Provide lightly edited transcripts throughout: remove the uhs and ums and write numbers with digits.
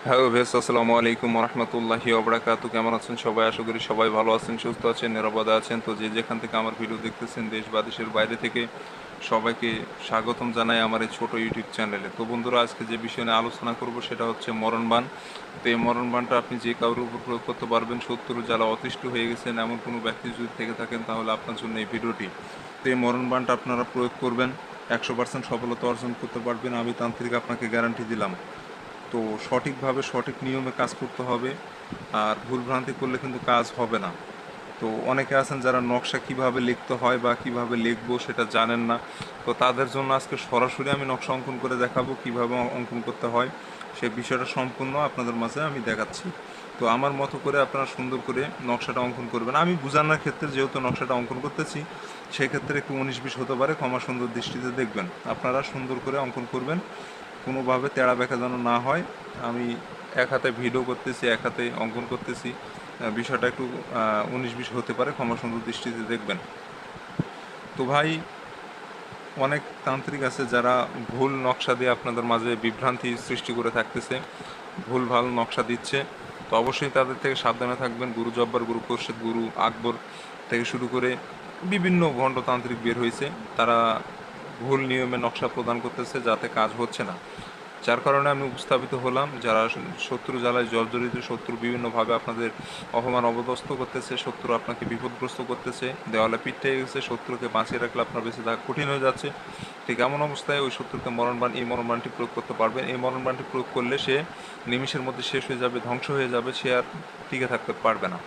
Hello ভেস, আসসালামু আলাইকুম রহমতুল্লাহি ওবরাকাতু। কেমন আছেন সবাই? আশা করি সবাই ভালো আছেন, সুস্থ আছেন, নিরাপদে আছেন। তো যে যেখান থেকে আমার ভিডিও দেখতেছেন, দেশ বা দেশের বাইরে থেকে, সবাইকে স্বাগতম জানাই আমার এই ছোট ইউটিউব চ্যানেলে। তো বন্ধুরা, আজকে যে বিষয় নিয়ে আলোচনা করব সেটা হচ্ছে মরণবাণ। তো এই মরণবাণটা আপনি যে কারোর উপর প্রয়োগ করতে পারবেন। শত্রু যারা অতিষ্ঠ হয়ে গেছেন এমন কোনো ব্যক্তি যদি থেকে থাকেন, তাহলে আপনার জন্য এই ভিডিওটি। তো এই মরণবাণটা আপনারা প্রয়োগ করবেন, 100% সফলতা অর্জন করতে পারবেন, আমি তান্ত্রিক আপনাকে গ্যারান্টি দিলাম। তো সঠিকভাবে সঠিক নিয়মে কাজ করতে হবে, আর ভুলভ্রান্তি করলে কিন্তু কাজ হবে না। তো অনেকে আছেন যারা নকশা কিভাবে লিখতে হয় বা কিভাবে লিখবো সেটা জানেন না। তো তাদের জন্য আজকে সরাসরি আমি নকশা অঙ্কন করে দেখাবো কিভাবে অঙ্কন করতে হয়। সেই বিষয়টা সম্পূর্ণ আপনাদের মাঝে আমি দেখাচ্ছি। তো আমার মতো করে আপনারা সুন্দর করে নকশাটা অঙ্কন করবেন। আমি বোঝানোর ক্ষেত্রে যেহেতু নকশাটা অঙ্কন করতেছি, সেই ক্ষেত্রে একটু 19-20 হতে পারে, ক্ষমা সুন্দর দৃষ্টিতে দেখবেন। আপনারা সুন্দর করে অঙ্কন করবেন, কোনোভাবে তেড়া বেঁকা যেন না হয়। আমি এক হাতে ভিডিও করতেছি, এক হাতে অঙ্কন করতেছি, বিষয়টা একটু 19-20 হতে পারে, ক্ষমা সুন্দর দৃষ্টিতে দেখবেন। তো ভাই, অনেক তান্ত্রিক আছে যারা ভুল নকশা দিয়ে আপনাদের মাঝে বিভ্রান্তি সৃষ্টি করে থাকতেছে, ভুল ভাল নকশা দিচ্ছে। তো অবশ্যই তাদের থেকে সাবধানে থাকবেন। গুরু জব্বার, গুরু খোরশেদ, গুরু আকবর থেকে শুরু করে বিভিন্ন ভণ্ডতান্ত্রিক বের হয়েছে, তারা ভুল নিয়মে নকশা প্রদান করতেছে, যাতে কাজ হচ্ছে না। যার কারণে আমি উপস্থাপিত হলাম, যারা শত্রু জ্বালায় জর্জরিত, শত্রু বিভিন্নভাবে আপনাদের অপমান অবদস্থ করতেছে, শত্রু আপনাকে বিপদগ্রস্ত করতেছে, দেওয়ালে পিঠে গেছে, শত্রুকে বাঁচিয়ে রাখলে আপনার বেঁচে থাকা কঠিন হয়ে যাচ্ছে। ঠিক এমন অবস্থায় ওই শত্রুকে মরণবাণ, এই মরণবাণটি প্রয়োগ করতে পারবেন। এই মরণবাণটি প্রয়োগ করলে সে নিমিষের মধ্যে শেষ হয়ে যাবে, ধ্বংস হয়ে যাবে, সে আর টিকে থাকতে পারবে না।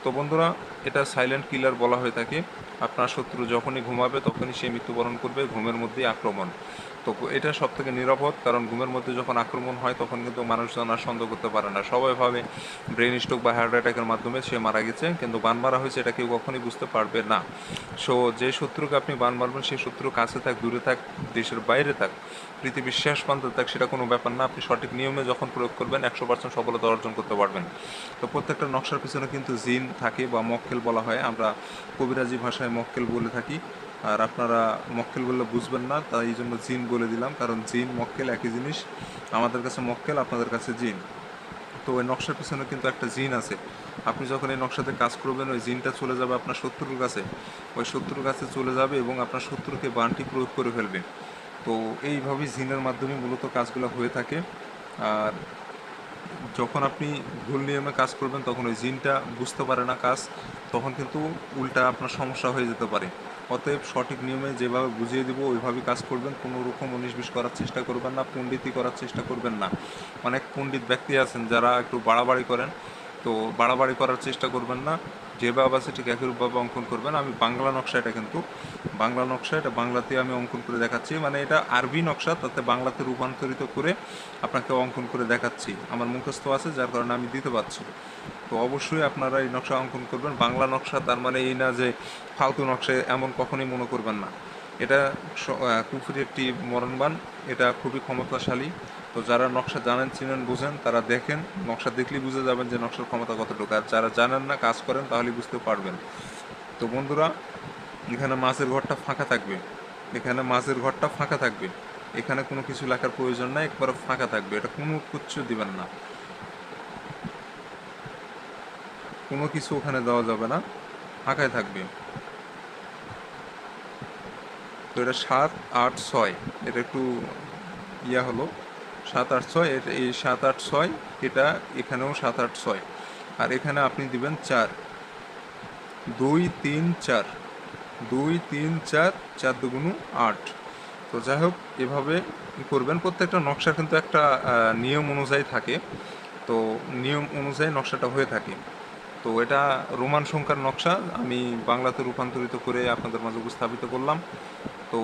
তো বন্ধুরা, এটা সাইলেন্ট কিলার বলা হয়ে থাকে। আপনার শত্রু যখনই ঘুমাবে তখনই সে মৃত্যুবরণ করবে, ঘুমের মধ্যেই আক্রমণ। তো এটা সব থেকে নিরাপদ, কারণ ঘুমের মধ্যে যখন আক্রমণ হয় তখন কিন্তু মানুষজন আর সন্দেহ করতে পারে না। সবাই ভাবে ব্রেন স্ট্রোক বা হার্ট অ্যাটাকের মাধ্যমে সে মারা গেছে, কিন্তু বান মারা হয়েছে এটা কেউ কখনই বুঝতে পারবে না। সো যে শত্রুকে আপনি বান মারবেন, সেই শত্রু কাছে থাক, দূরে থাক, দেশের বাইরে থাক, পৃথিবীর শেষ প্রান্তে থাক, সেটা কোনো ব্যাপার না। আপনি সঠিক নিয়মে যখন প্রয়োগ করবেন 100% সফলতা অর্জন করতে পারবেন। তো প্রত্যেকটা নকশার পিছনে কিন্তু জিন থাকে বা মক্কেল বলা হয়, আমরা কবিরাজি ভাষায় মক্কেল বলে থাকি। আর আপনারা মক্কেল বললে বুঝবেন না, তাই এই জন্য জিন বলে দিলাম, কারণ জিন মক্কেল একই জিনিস। আমাদের কাছে মক্কেল, আপনাদের কাছে জিন। তো ওই নকশার পিছনে কিন্তু একটা জিন আছে। আপনি যখন এই নকশাতে কাজ করবেন, ওই জিনটা চলে যাবে আপনার শত্রুর কাছে, ওই শত্রুর কাছে চলে যাবে এবং আপনার শত্রুকে বানটি প্রয়োগ করে ফেলবে। তো এইভাবেই জিনের মাধ্যমে মূলত কাজগুলো হয়ে থাকে। আর যখন আপনি ভুল নিয়মে কাজ করবেন তখন ওই জিনটা বুঝতে পারে না কাজ, তখন কিন্তু উল্টা আপনার সমস্যা হয়ে যেতে পারে। অতএব সঠিক নিয়মে যেভাবে বুঝিয়ে দিব ওইভাবেই কাজ করবেন, কোনো রকম 19-20 করার চেষ্টা করবেন না, পণ্ডিতি করার চেষ্টা করবেন না। অনেক পণ্ডিত ব্যক্তি আছেন যারা একটু বাড়াবাড়ি করেন, তো বাড়াবাড়ি করার চেষ্টা করবেন না। যেভাবে আছে ঠিক একইভাবে অঙ্কন করবেন। আমি বাংলা নকশা, এটা কিন্তু বাংলা নকশা, এটা বাংলাতে আমি অঙ্কন করে দেখাচ্ছি, মানে এটা আরবি নকশা, তাতে বাংলাতে রূপান্তরিত করে আপনাকে অঙ্কন করে দেখাচ্ছি। আমার মুখস্থ আছে, যার কারণে আমি দিতে পারছি। তো অবশ্যই আপনারা এই নকশা অঙ্কন করবেন। বাংলা নকশা তার মানে এই না যে ফালতু নকশা, এমন কখনোই মনে করবেন না। এটা কুফরি একটি মরণবাণ, এটা খুবই ক্ষমতাশালী। তো যারা নকশা জানেন, চিনেন, বুঝেন, তারা দেখেন, নকশা দেখলেই বুঝে যাবেন যে নকশার ক্ষমতা কতটুকু। আর যারা জানেন না, কাজ করেন, তাহলেই বুঝতে পারবেন। তো বন্ধুরা, এখানে মাছের ঘরটা ফাঁকা থাকবে, এখানে মাছের ঘরটা ফাঁকা থাকবে, এখানে কোনো কিছু লেখার প্রয়োজন নাই, একবার ফাঁকা থাকবে, এটা কোনো কিচ্ছু দিবেন না, কোনো কিছু ওখানে দেওয়া যাবে না, ফাঁকায় থাকবে। তো এটা 7, 8, 6, এটা একটু হলো 7, 8, 6, এটা এই 7, 8, 6, এটা এখানেও 7, 8, 6, আর এখানে আপনি দিবেন 4, 2, 3, 4, 2, 3, 4, 4 × 2 = 8। তো যাই হোক, এভাবে করবেন। প্রত্যেকটা নকশার কিন্তু একটা নিয়ম অনুযায়ী থাকে, তো নিয়ম অনুযায়ী নকশাটা হয়ে থাকে। তো এটা রোমান সংখ্যার নকশা, আমি বাংলাতে রূপান্তরিত করে আপনাদের মাঝে উপস্থাপিত করলাম। তো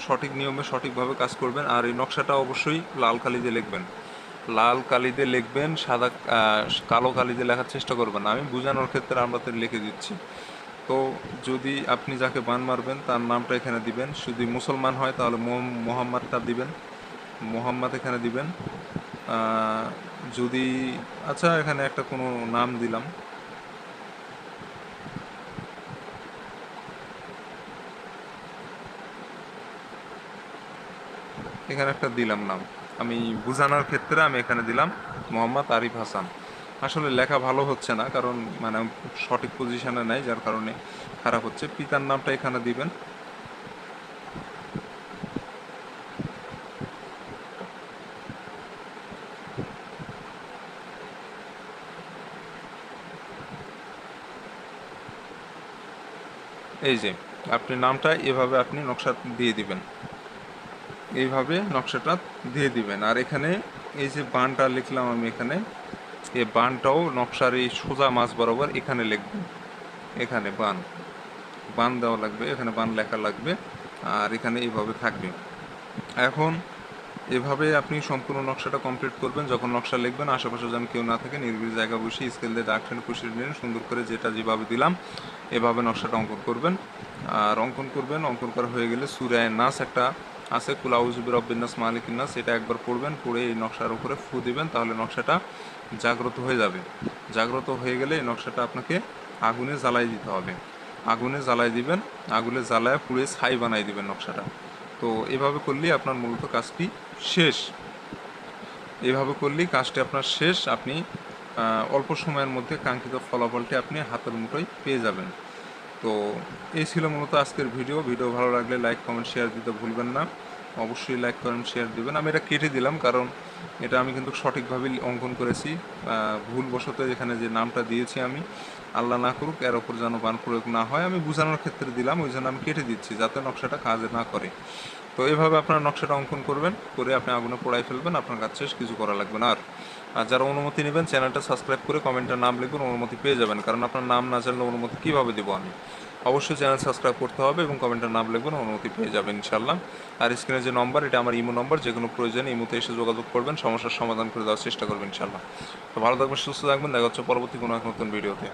সঠিক নিয়মে সঠিকভাবে কাজ করবেন। আর এই নকশাটা অবশ্যই লাল কালি দিয়ে লিখবেন, লাল কালি দিয়ে লিখবেন, সাদা কালো কালি দিয়ে লেখার চেষ্টা করবেন না। আমি বোঝানোর ক্ষেত্রে আমরা তো লিখে দিচ্ছি। তো যদি আপনি যাকে বান মারবেন তার নামটা এখানে দিবেন, যদি মুসলমান হয় তাহলে মোহাম্মদটা দিবেন, মোহাম্মদ এখানে দিবেন। আহ, যদি আচ্ছা, এখানে একটা কোনো নাম দিলাম, এখানে একটা দিলাম নাম। আমি বোঝানোর ক্ষেত্রে আমি এখানে দিলাম মোহাম্মদ আরিফ হাসান। আসলে লেখা ভালো হচ্ছে না, কারণ মানে সঠিক পজিশনে নাই, যার কারণে খারাপ হচ্ছে। পিতার নামটা এখানে দিবেন। এই যে আপনি নামটা এভাবে আপনি নকশা দিয়ে দিবেন, এইভাবে নকশাটা দিয়ে দিবেন। আর এখানে এই যে বানটা লিখলাম আমি এখানে, এই বানটাও নকশার এই সোজা মাছ বরাবর এখানে লিখবেন। এখানে বান বান দেওয়া লাগবে, এখানে বান লেখা লাগবে, আর এখানে এইভাবে থাকবে। এখন এভাবে আপনি সম্পূর্ণ নকশাটা কমপ্লিট করবেন। যখন নকশা লিখবেন আশেপাশে যেন কেউ না থাকে, নির্বিষ জায়গা বসে স্কেল দিয়ে দাগ টেনে কষিয়ে নিন সুন্দর করে, যেটা যেভাবে দিলাম এভাবে নকশাটা অঙ্কন করবেন। আর অঙ্কন করবেন, অঙ্কন করা হয়ে গেলে সূরা নাস একটা আছে, কুল আউযু বিরাব্বিন নাস মালিকিন নাস, এটা একবার পড়বেন, পড়ে এই নকশার উপরে ফু দিবেন, তাহলে নকশাটা জাগ্রত হয়ে যাবে। জাগ্রত হয়ে গেলে এই নকশাটা আপনাকে আগুনে জ্বালাই দিতে হবে। আগুনে জ্বালাই দিবেন, আগুনে জ্বালায় পুড়ে ছাই বানাই দিবেন নকশাটা। তো এভাবে করলেই আপনার মূলত কাজটি শেষ। এভাবে করলেই কাজটি আপনার শেষ। আপনি অল্প সময়ের মধ্যে কাঙ্ক্ষিত ফলাফলটি আপনি হাতের মুঠোয় পেয়ে যাবেন। তো এই ছিল মূলত আজকের ভিডিও। ভিডিও ভালো লাগলে লাইক কমেন্ট শেয়ার দিতে ভুলবেন না। অবশ্যই লাইক কমেন্ট শেয়ার দিবেন। আমি এটা কেটে দিলাম, কারণ এটা আমি কিন্তু সঠিকভাবে অঙ্কন করেছি। ভুলবশত এখানে যে নামটা দিয়েছি আমি, আল্লাহ না করুক এর ওপর যেন বান প্রয়োগ না হয়, আমি বোঝানোর ক্ষেত্রে দিলাম, ওই জন্য আমি কেটে দিচ্ছি যাতে নকশাটা কাজে না করে। তো এভাবে আপনারা নকশাটা অঙ্কন করবেন, করে আপনি আগুনে পোড়াই ফেলবেন, আপনার কাজ শেষ, কিছু করা লাগবে না। আর যারা অনুমতি নেবেন চ্যানেলটা সাবস্ক্রাইব করে কমেন্টে নাম লিখবেন, অনুমতি পেয়ে যাবেন। কারণ আপনার নাম না জানলে অনুমতি কীভাবে দেবো আমি? অবশ্যই চ্যানেল সাবস্ক্রাইব করতে হবে এবং কমেন্টের নাম লিখবেন, অনুমতি পেয়ে যাবেন ইনশাল্লাহ। আর স্ক্রিনে যে নম্বর, এটা আমার ইমো নম্বর, যে কোনো প্রয়োজনে ইমোতে এসে যোগাযোগ করবেন, সমস্যার সমাধান করে দেওয়ার চেষ্টা করবেন ইনশাল্লাহ। তো ভালো থাকবেন, সুস্থ থাকবেন, দেখা হচ্ছে পরবর্তী কোনো এক নতুন ভিডিওতে।